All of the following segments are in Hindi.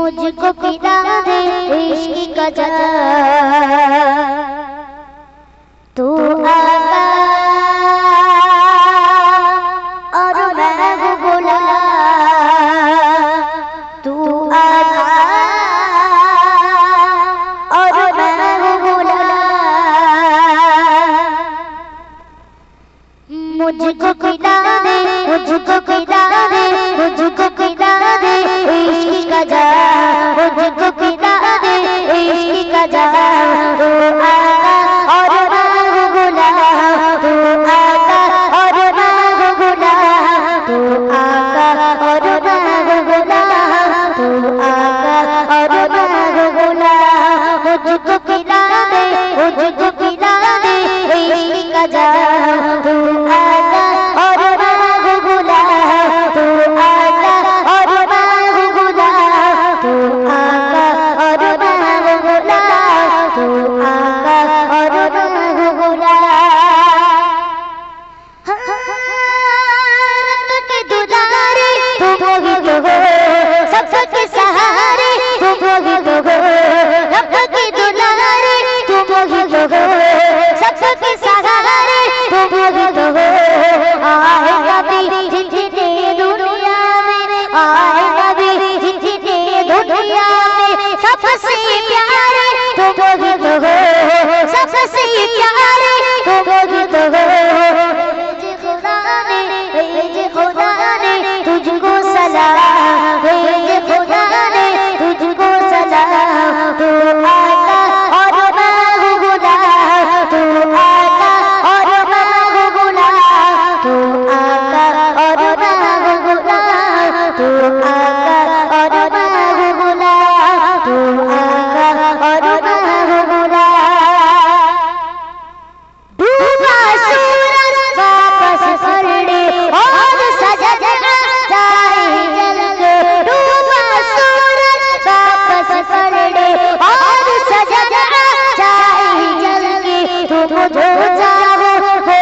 मुझको पिला दे इश्क का जाम, तू आका और मैं हूँ गुलाम, तू आका और मैं हूँ गुलाम। मुझको पिला दे, मुझको पिला दे, मुझको पिला दे इश्क का जाम, मुझको पिला दे इश्क का जाम। तू आका और मैं हूँ गुलाम, तू आका और मैं हूँ गुलाम, तू आका और मैं हूँ गुलाम, तू आका और मैं हूँ गुलाम। मुझको पिला दे, मुझको पिला दे इश्क का जाम, तू आका और मैं हूँ गुलाम, तू आका और मैं हूँ गुलाम, तू आका और मैं हूँ गुलाम, तू आका और मैं हूँ गुलाम। रब के दुलारे तुम ही तो हो, सबके सहारे तुम ही तो हो, रब के दुलारे तुम ही तो हो, सबके सहारे तुम ही तो हो। आए कभी जितने दुनिया में, आए कभी जितने दुनिया में, सबसे प्यारे तुम ही तो हो, सबसे प्यारे तुम ही तो हो। भेज खुदा ने तुझको सलाम, भेज खुदा ने तुझको सलाम। तू आका और मैं हूँ गुलाम, तू आका और मैं हूँ गुलाम, तू आका और मैं हूँ गुलाम, तू आका और मैं हूँ गुलाम, तू आका और मैं हूँ गुलाम। डूबा सूरज वापस पलटे और सजना जाए जल के, डूबा सूरज वापस पलटे और सजना जाए जल के। तुम जो चाहो हो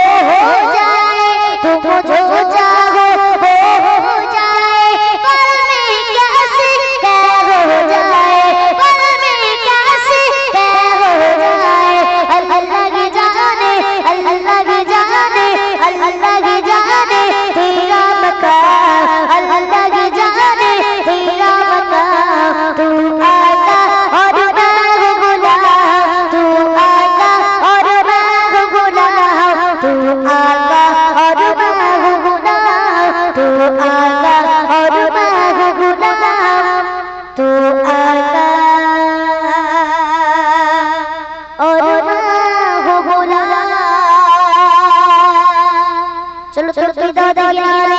जाए, तुम जो चाहो हो जाए, पल में कैसे तय हो जाए, पल में कैसे तय हो जाए। अल्लाह की जाने, अल्लाह की जाने, अल्लाह की जाने तेरा मकाम, अल्लाह की जाने तेरा मकाम। तू आका और मैं हूँ गुलाम, तू आका और मैं हूँ गुलाम, तू आका और मैं हूँ गुलाम, तू आका और मैं हूँ गुलाम, तू आका और मैं हूँ गुलाम। चलो चलो दादा